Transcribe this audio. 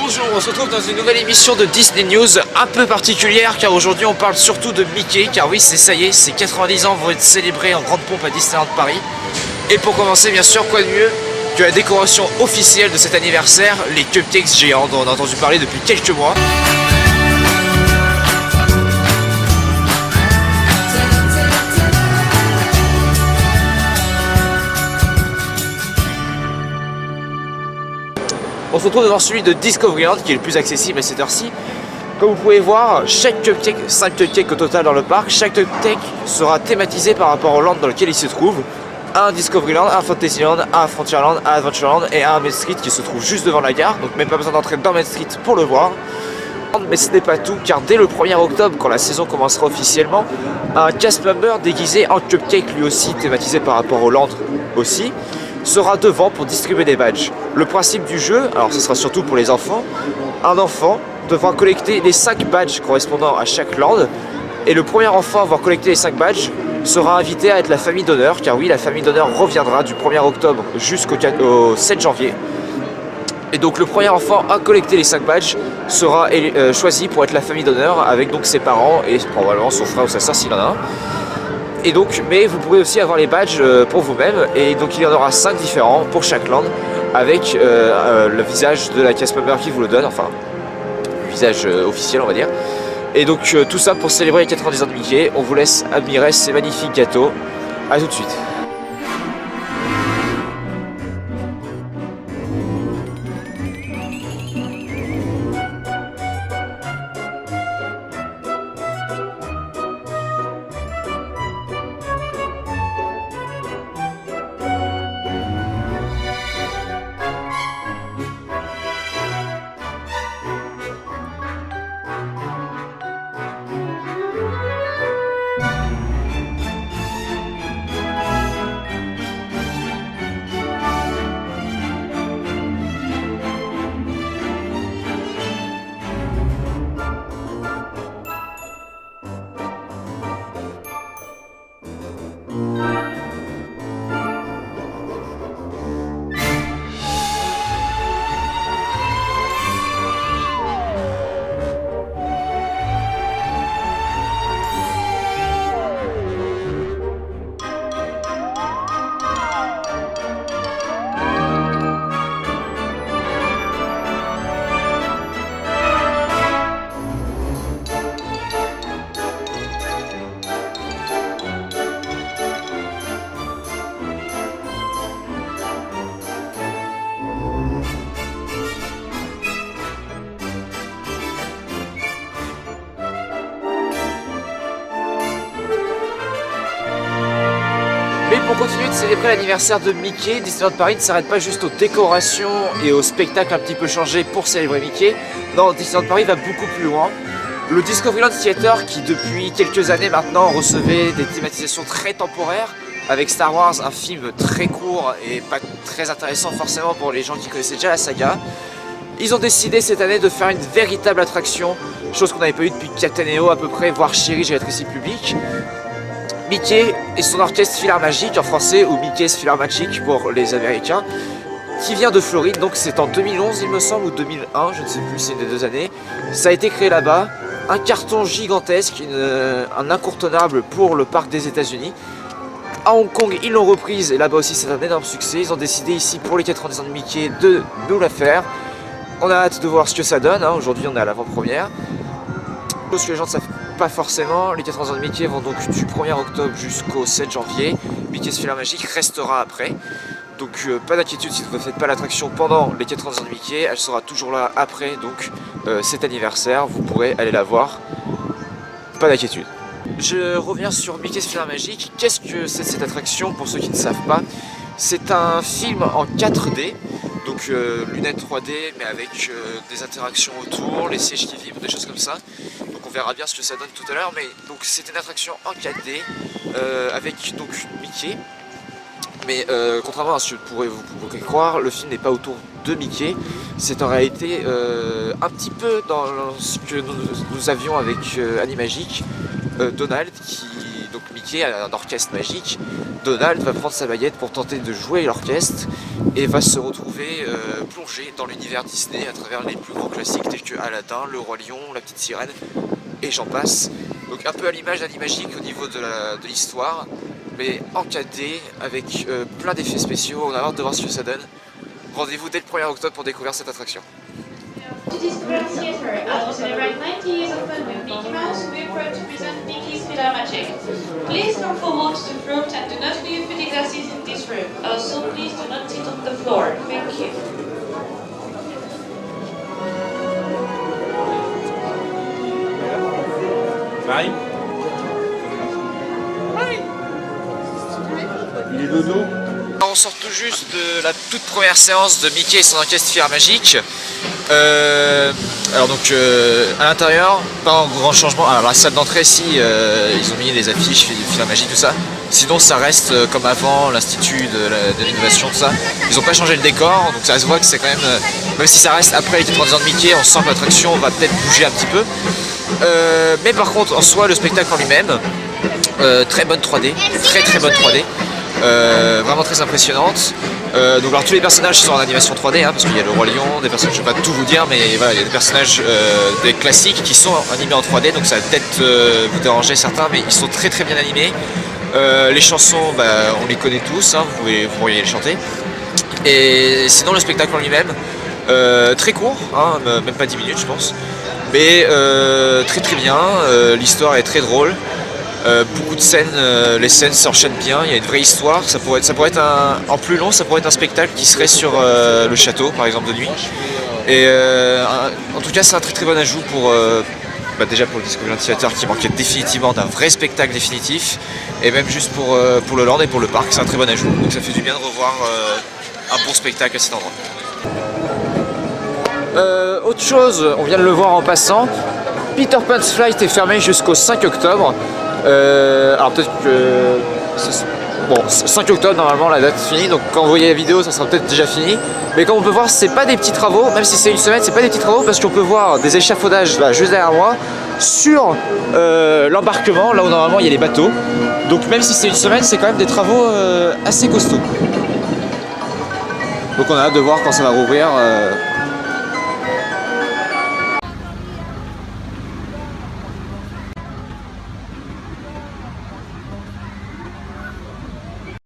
Bonjour, on se retrouve dans une nouvelle émission de Disney News un peu particulière car aujourd'hui on parle surtout de Mickey car oui ça y est, ses 90 ans vont être célébrés en grande pompe à Disneyland Paris. Et pour commencer bien sûr quoi de mieux que la décoration officielle de cet anniversaire, les cupcakes géants dont on a entendu parler depuis quelques mois. On se retrouve devant celui de Discoveryland qui est le plus accessible à cette heure-ci. Comme vous pouvez voir, chaque cupcake, 5 cupcakes au total dans le parc, chaque cupcake sera thématisé par rapport au land dans lequel il se trouve. Un Discoveryland, un Fantasyland, un Frontierland, un Adventureland et un Main Street qui se trouve juste devant la gare, donc même pas besoin d'entrer dans Main Street pour le voir. Mais ce n'est pas tout, car dès le 1er octobre, quand la saison commencera officiellement, un cast member déguisé en cupcake lui aussi thématisé par rapport au land aussi, sera devant pour distribuer des badges. Le principe du jeu, alors ce sera surtout pour les enfants, un enfant devra collecter les 5 badges correspondant à chaque land, et le premier enfant à avoir collecté les 5 badges sera invité à être la famille d'honneur, car oui, la famille d'honneur reviendra du 1er octobre jusqu'au 7 janvier. Et donc le premier enfant à collecter les 5 badges sera choisi pour être la famille d'honneur avec donc ses parents et probablement son frère ou sa soeur s'il en a un. Et donc, mais vous pourrez aussi avoir les badges pour vous-même, et donc il y en aura 5 différents pour chaque land, avec le visage de la cast member qui vous le donne, enfin, le visage officiel on va dire. Et donc tout ça pour célébrer les 90 ans de Mickey. On vous laisse admirer ces magnifiques gâteaux. A tout de suite. Mais pour continuer de célébrer l'anniversaire de Mickey, Disneyland Paris ne s'arrête pas juste aux décorations et aux spectacles un petit peu changés pour célébrer Mickey. Non, Disneyland Paris va beaucoup plus loin. Le Discoveryland Theater, qui depuis quelques années maintenant recevait des thématisations très temporaires, avec Star Wars, un film très court et pas très intéressant forcément pour les gens qui connaissaient déjà la saga, ils ont décidé cette année de faire une véritable attraction, chose qu'on n'avait pas eu depuis Captain EO à peu près, voire Chérie, j'ai rétréci le public. Mickey et son orchestre Philharmagique en français, ou Mickey's Philharmagic pour les Américains, qui vient de Floride, donc c'est en 2011 il me semble, ou 2001, je ne sais plus, c'est une des 2 années. Ça a été créé là-bas, un carton gigantesque, un incontournable pour le parc des États-Unis. À Hong Kong, ils l'ont reprise, et là-bas aussi c'est un énorme succès. Ils ont décidé ici, pour les 90 ans de Mickey, de nous la faire. On a hâte de voir ce que ça donne, hein. Aujourd'hui on est à l'avant-première. Chose que les gens ne savent pas forcément, les 80 ans de Mickey vont donc du 1er octobre jusqu'au 7 janvier. Mickey's Philharmagic restera après. Donc pas d'inquiétude si vous ne faites pas l'attraction pendant les 80 ans de Mickey, elle sera toujours là après donc cet anniversaire, vous pourrez aller la voir. Pas d'inquiétude. Je reviens sur Mickey's Philharmagic. Qu'est-ce que c'est cette attraction pour ceux qui ne savent pas? C'est un film en 4D. Donc lunettes 3D mais avec des interactions autour, les sièges qui vibrent, des choses comme ça. Donc on verra bien ce que ça donne tout à l'heure. Mais donc c'est une attraction en 4D avec donc Mickey. Mais contrairement à ce que vous pourrez croire, le film n'est pas autour de Mickey. C'est en réalité un petit peu dans ce que nous avions avec Animagic, Donald, donc Mickey a un orchestre magique, Donald va prendre sa baguette pour tenter de jouer l'orchestre et va se retrouver plongé dans l'univers Disney à travers les plus grands classiques tels que Aladdin, Le Roi Lion, La Petite Sirène et j'en passe. Donc un peu à l'image d'Animagique au niveau de l'histoire, mais en 4D avec plein d'effets spéciaux. On a hâte de voir ce que ça donne. Rendez-vous dès le 1er octobre pour découvrir cette attraction. To Discover Theatre, as we celebrate 90 years of fun with Mickey Mouse, we are proud to present Mickey's PhilharMagic. Please come forward to the front and do not leave pretty glasses in this room. Also, please do not sit on the floor. Thank you. Marie? Il est dodo? On sort tout juste de la toute première séance de Mickey et son orchestre PhilharMagic. Alors donc à l'intérieur, pas un grand changement. Alors la salle d'entrée, si ils ont mis des affiches PhilharMagic, tout ça. Sinon ça reste comme avant, l'institut de l'innovation, tout ça. Ils n'ont pas changé le décor, donc ça se voit que c'est quand même si ça reste après les 30 ans de Mickey, on sent que l'attraction va peut-être bouger un petit peu. Mais par contre en soi, le spectacle en lui-même, très bonne 3D, très bonne 3D. Vraiment très impressionnante. Donc alors tous les personnages sont en animation 3D parce qu'il y a le Roi Lion, des personnages, je ne vais pas tout vous dire, mais voilà, il y a des personnages des classiques qui sont animés en 3D, donc ça va peut-être vous déranger certains, mais ils sont très bien animés. Les chansons, on les connaît tous, vous pourriez les chanter. Et sinon le spectacle en lui-même, très court, même pas 10 minutes je pense, mais très bien, l'histoire est très drôle. Beaucoup de scènes, les scènes s'enchaînent bien, il y a une vraie histoire, ça pourrait être en plus long, ça pourrait être un spectacle qui serait sur le château par exemple de nuit. Et en tout cas c'est un très bon ajout pour déjà pour le Discovery Land Theatre qui manquait définitivement d'un vrai spectacle définitif, et même juste pour le land et pour le parc, c'est un très bon ajout. Donc ça fait du bien de revoir un bon spectacle à cet endroit. Autre chose, on vient de le voir en passant, Peter Pan's Flight est fermé jusqu'au 5 octobre. Alors peut-être que... Bon, 5 octobre normalement la date est finie, donc quand vous voyez la vidéo ça sera peut-être déjà fini. Mais comme on peut voir, c'est pas des petits travaux, même si c'est une semaine, c'est pas des petits travaux parce qu'on peut voir des échafaudages là juste derrière moi sur l'embarquement, là où normalement il y a les bateaux. Donc même si c'est une semaine, c'est quand même des travaux assez costauds. Donc on a hâte de voir quand ça va rouvrir.